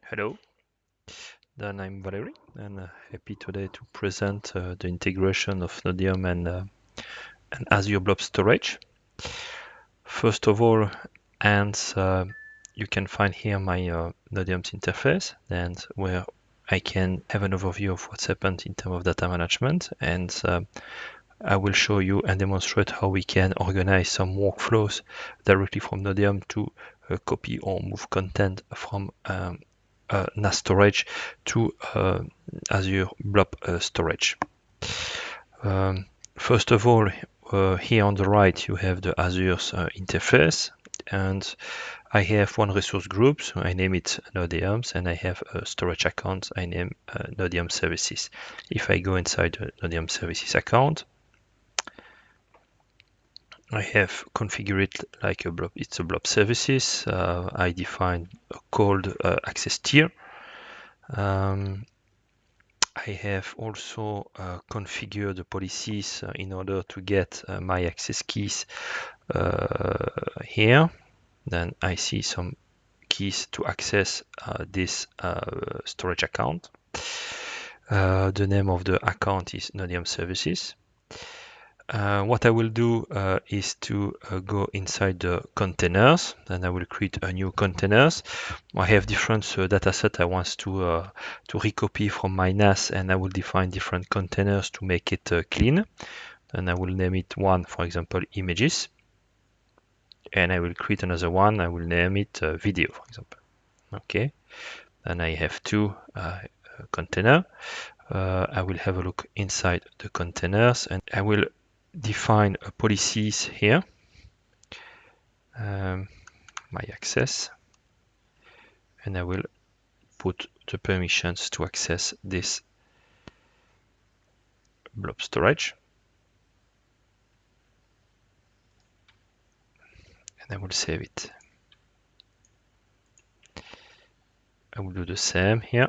Hello, then I'm Valerie, and happy today to present the integration of Nodeum and Azure Blob storage. First of all, and you can find here my Nodeum's interface, and where I can have an overview of what's happened in terms of data management, and I will show you and demonstrate how we can organize some workflows directly from Nodeum to copy or move content from NAS storage to Azure Blob storage. First of all, here on the right, you have the Azure's interface, and I have one resource group, so I name it Nodeums, and I have a storage account I name Nodeum Services. If I go inside the Nodeum Services account, I have configured it like a blob. It's a blob services. I define a cold access tier. I have also configured the policies in order to get my access keys here. Then I see some keys to access this storage account. The name of the account is Nodeum Services. What I will do is to go inside the containers, and I will create a new containers. I have different data set I want to recopy from my NAS, and I will define different containers to make it clean. And I will name it one, for example, images. And I will create another one. I will name it video, for example. Okay. And I have two container. I will have a look inside the containers, and I will define policies here, my access, and I will put the permissions to access this blob storage, and I will save it. I will do the same here.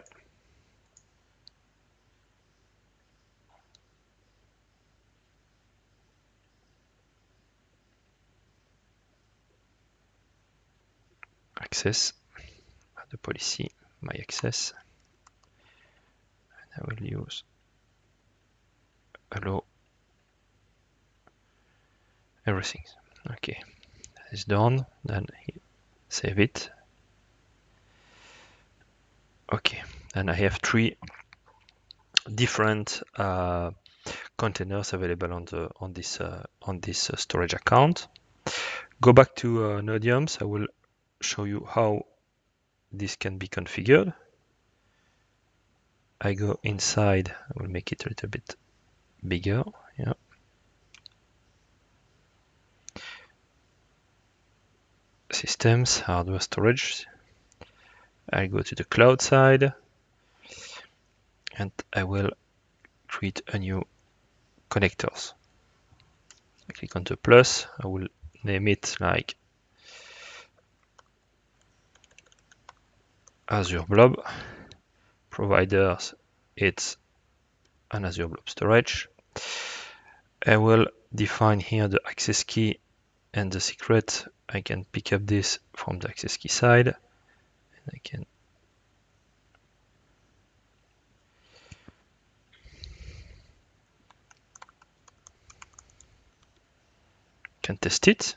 Access, the policy, my access, and I will use allow everything. Okay, that is done. Then save it. Okay, and I have three different containers available on this storage account. Go back to Nodeums. I will show you how this can be configured. I go inside. I will make it a little bit bigger. Yeah. Systems, hardware, storage. I go to the cloud side, and I will create a new connectors. I click on the plus. I will name it like Azure Blob. Providers, it's an Azure Blob storage. I will define here the access key and the secret. I can pick up this from the access key side, and I can test it.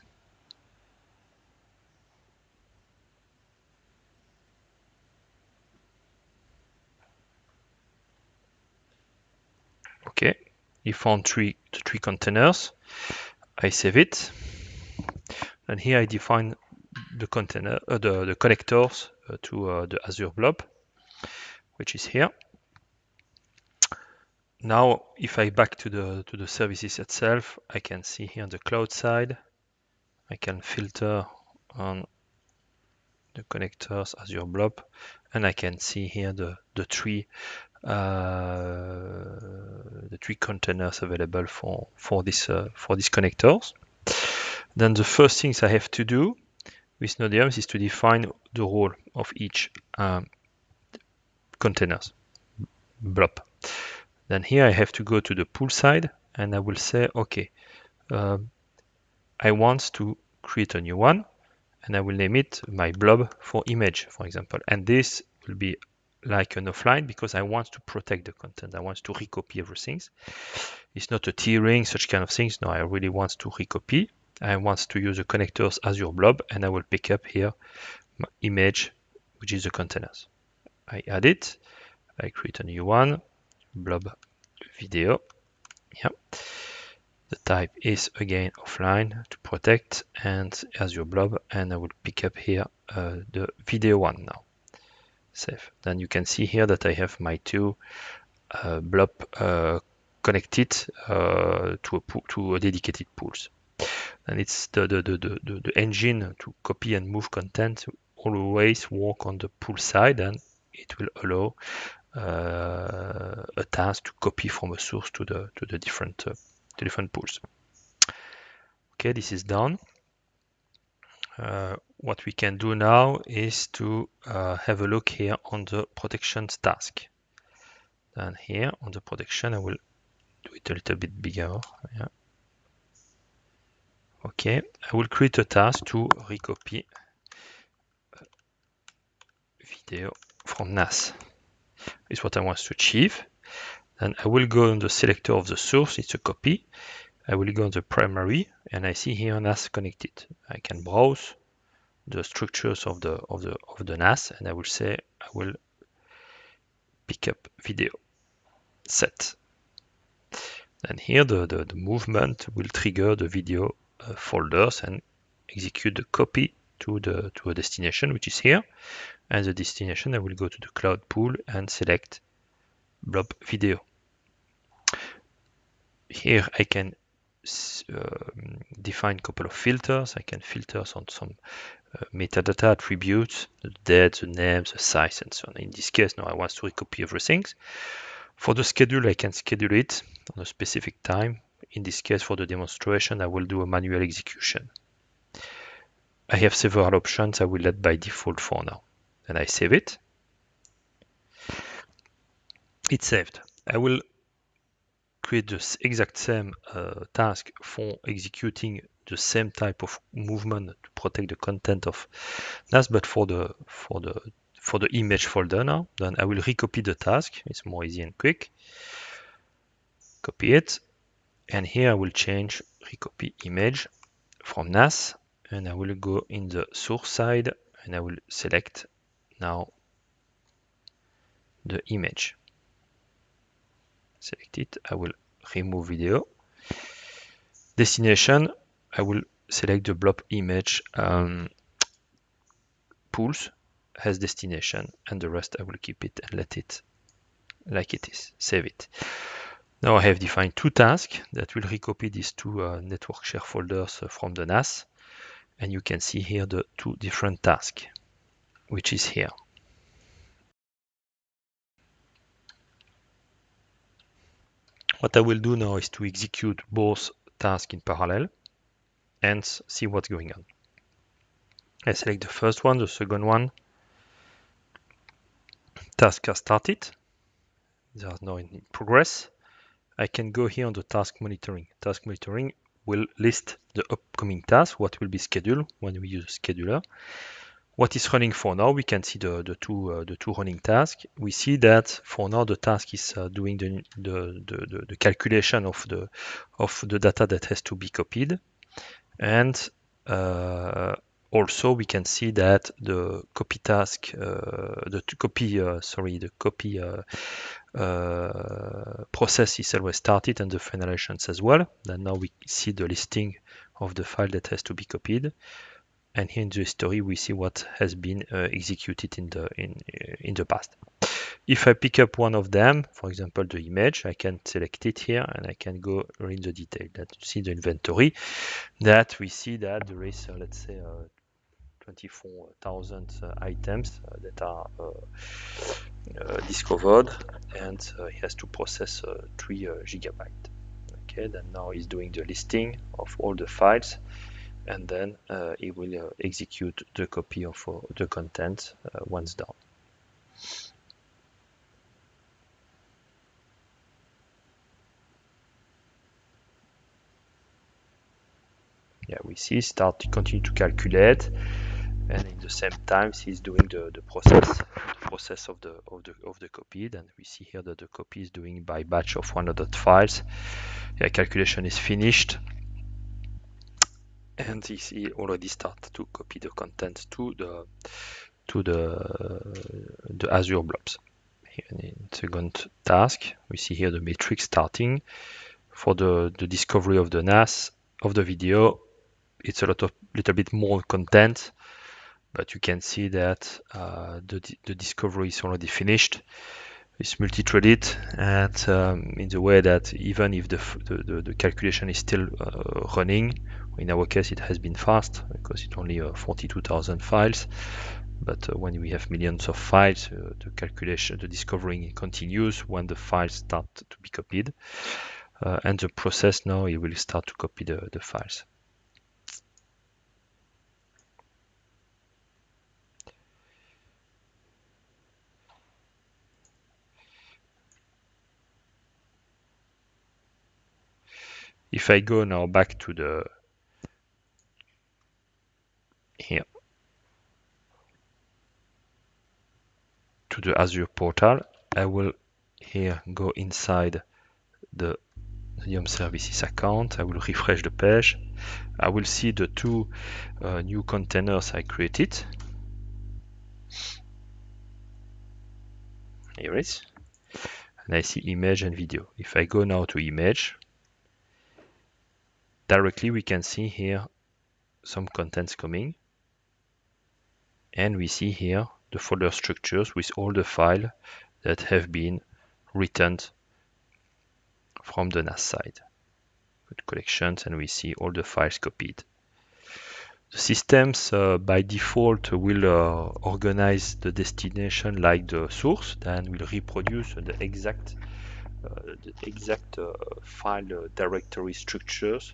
Okay, you found three containers. I save it, and here I define the container, the connectors to the Azure Blob, which is here. Now, if I back to the services itself, I can see here on the cloud side, I can filter on the connectors Azure Blob, and I can see here the three containers available for these connectors. Then the first things I have to do with Nodeum is to define the role of each containers blob. Then here I have to go to the pool side, and I will say, okay, I want to create a new one, and I will name it my blob for image, for example. And this will be like an offline because I want to protect the content. I want to recopy everything. It's not a tiering, such kind of things. No, I really want to recopy. I want to use the connectors Azure Blob, and I will pick up here my image, which is the containers. I add it. I create a new one, Blob video. Yeah. The type is again offline to protect, and Azure Blob, and I will pick up here the video one now. Save. Then you can see here that I have my two Blob connected to a dedicated pools. And it's the engine to copy and move content always work on the pool side, and it will allow a task to copy from a source to the different pools. Okay, this is done. What we can do now is to have a look here on the protection task. And here on the protection, I will do it a little bit bigger. Yeah. Okay, I will create a task to recopy video from NAS. Is what I want to achieve. And I will go on the selector of the source, it's a copy. I will go on the primary, and I see here NAS connected. I can browse the structures of the NAS, and I will say I will pick up video set. And here the movement will trigger the video folders and execute the copy to a destination, which is here. And the destination, I will go to the cloud pool and select Blob video. Here I can define a couple of filters. I can filter on some metadata attributes, the date, the name, the size, and so on. In this case, now I want to recopy everything. For the schedule, I can schedule it on a specific time. In this case, for the demonstration, I will do a manual execution. I have several options. I will let by default for now. And I save it. It's saved. I will create the exact same task for executing the same type of movement to protect the content of NAS, but for the image folder now. Then I will recopy the task. It's more easy and quick. Copy it, and here I will change recopy image from NAS, and I will go in the source side, and I will select now the image. Select it. I will remove video. Destination, I will select the Blob image pools as destination, and the rest I will keep it and let it like it is. Save it. Now I have defined two tasks that will recopy these two network share folders from the NAS, and you can see here the two different tasks, which is here. What I will do now is to execute both tasks in parallel and see what's going on. I select the first one, the second one. Task has started. They are now in progress. I can go here on the task monitoring. Task monitoring will list the upcoming task, what will be scheduled when we use a scheduler. What is running for now, we can see the two running tasks. We see that for now the task is doing the calculation of the data that has to be copied, and also we can see that the copy task, the copy process is always started, and the finalizations as well. Then now we see the listing of the file that has to be copied. And here in the history, we see what has been executed in the past. If I pick up one of them, for example, the image, I can select it here, and I can go in the detail. That you see the inventory, that we see that there is, let's say, 24,000 items that are discovered, and he has to process 3 gigabytes. Okay, then now he's doing the listing of all the files, and then it will execute the copy of the content once done. Yeah, we see start to continue to calculate, and in the same time he's doing the process of the copied, and we see here that the copy is doing by batch of 100 files. The calculation is finished, and he already started to copy the content to the Azure blobs. Here in second task, we see here the metric starting for the discovery of the NAS of the video. It's a little bit more content, but you can see that the discovery is already finished. It's multi-threaded, and in the way that even if the calculation is still running, in our case it has been fast because it's only 42,000 files. But when we have millions of files, the calculation, the discovering continues when the files start to be copied. And the process now, it will start to copy the files. If I go now back to the here to the Azure portal, I will here go inside the Nodeum services account. I will refresh the page. I will see the two new containers I created. Here it is. And I see image and video. If I go now to image, directly we can see here some contents coming, and we see here the folder structures with all the files that have been returned from the NAS side. Good collections, and we see all the files copied. The systems by default will organize the destination like the source, then will reproduce the exact file directory structures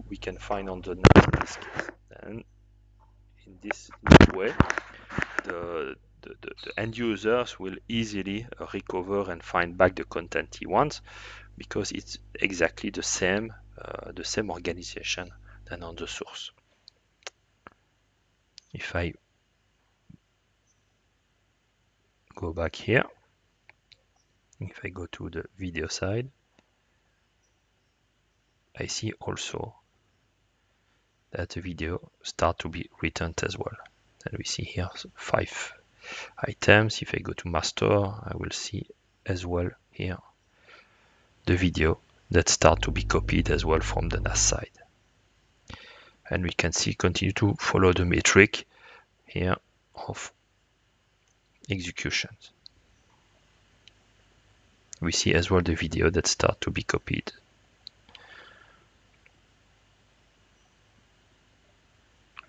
we can find on the NAS in this case. And in this way, the end users will easily recover and find back the content he wants, because it's exactly the same organization than on the source. If I go back here, if I go to the video side, I see also that the video start to be returned as well. And we see here 5 items. If I go to master, I will see as well here the video that start to be copied as well from the NAS side. And we can see continue to follow the metric here of executions. We see as well the video that start to be copied.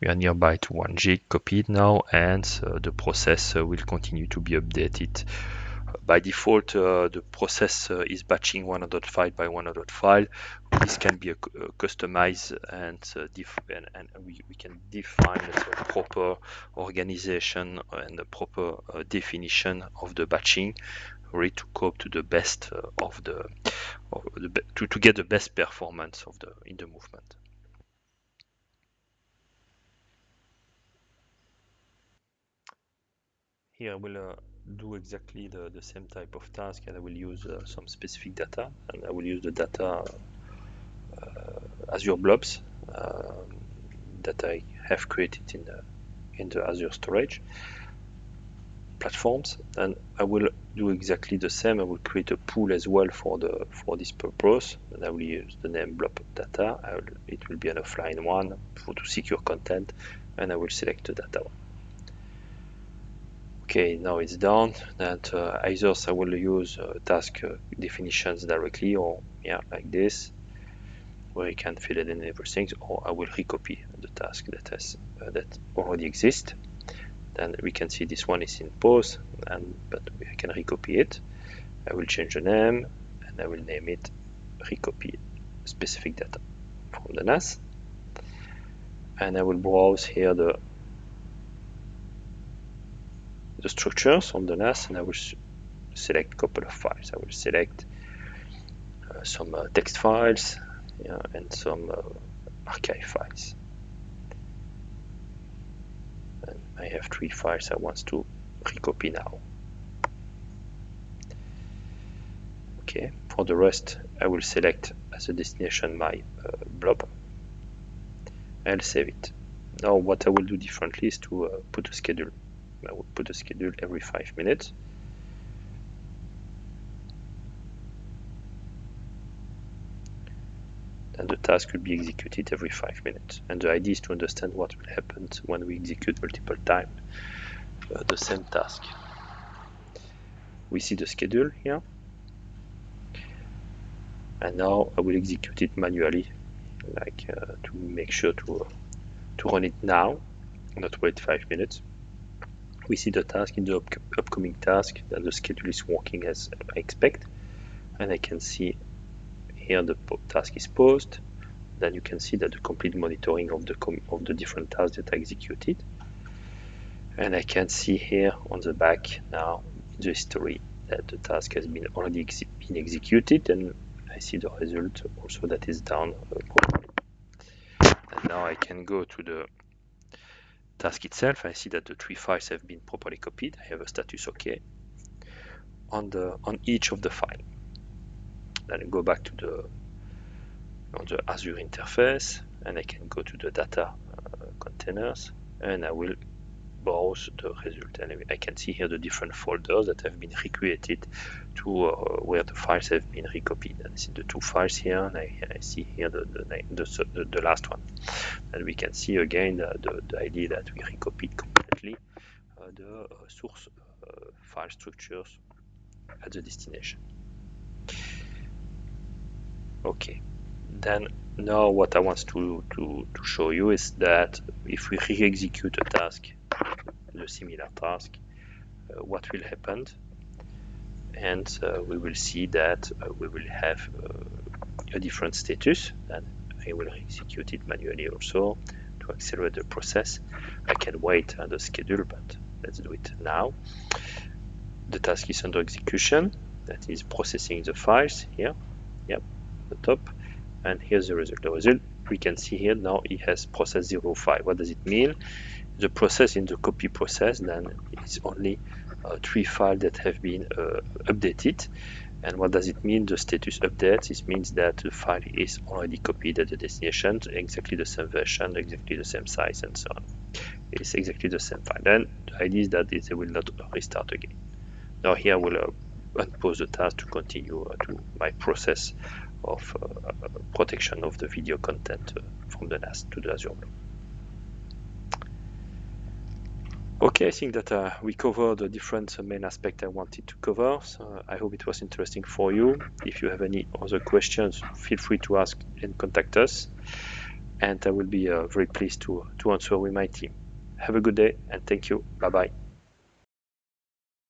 We are nearby to 1 gig copied now, and the process will continue to be updated. By default, the process is batching 100 file by 100 file. This can be customized, and we can define a proper organization and a proper definition of the batching, really to cope to the best to get the best performance in the movement. Here I will do exactly the same type of task, and I will use some specific data, and I will use the data Azure blobs that I have created in the Azure storage platforms, and I will do exactly the same. I will create a pool as well for this purpose, and I will use the name blob data. It will be an offline one to secure content, and I will select the data one. Okay, now it's done. That either I will use task definitions directly, or like this, where you can fill it in everything, or I will recopy the task that already exists. Then we can see this one is in pause, but I can recopy it. I will change the name, and I will name it recopy specific data from the NAS, and I will browse here the structures on the NAS, and I will select a couple of files. I will select some text files, and some archive files. And I have 3 files I want to recopy now. Okay, for the rest, I will select as a destination my blob. I'll save it. Now what I will do differently is to put a schedule. I will put a schedule every 5 minutes. And the task will be executed every 5 minutes. And the idea is to understand what will happen when we execute multiple times the same task. We see the schedule here. And now I will execute it manually, like to make sure to run it now, not wait 5 minutes. We see the task in the upcoming task that the schedule is working as I expect. And I can see here the task is paused. Then you can see that the complete monitoring of the different tasks that I executed. And I can see here on the back now the history that the task has been already been executed, and I see the result also that is done properly. And now I can go to the task itself. I see that the 3 files have been properly copied. I have a status OK on each of the files. Then I go back to the Azure interface, and I can go to the data containers, and I will browse the result. And I can see here the different folders that have been recreated to where the files have been recopied. And I see the 2 files here, and I see here the last one. And we can see again the idea that we recopied completely the source file structures at the destination. Okay, then now what I want to show you is that if we re-execute a task, the similar task, what will happen, and we will see that we will have a different status. Then I will execute it manually also to accelerate the process. I can wait on the schedule, but let's do it now. The task is under execution, that is processing the files here, yep, the top, and here's the result. The result we can see here now it has processed 0 file. What does it mean? The process in the copy process, then it's only 3 files that have been updated. And what does it mean, the status update? It means that the file is already copied at the destination, exactly the same version, exactly the same size, and so on. It's exactly the same file. Then the idea is that it will not restart again. Now here I will unpause the task to continue to my process of protection of the video content from the NAS to the Azure Blob. Okay, I think that we covered the different main aspects I wanted to cover. So I hope it was interesting for you. If you have any other questions, feel free to ask and contact us. And I will be very pleased to answer with my team. Have a good day and thank you. Bye-bye.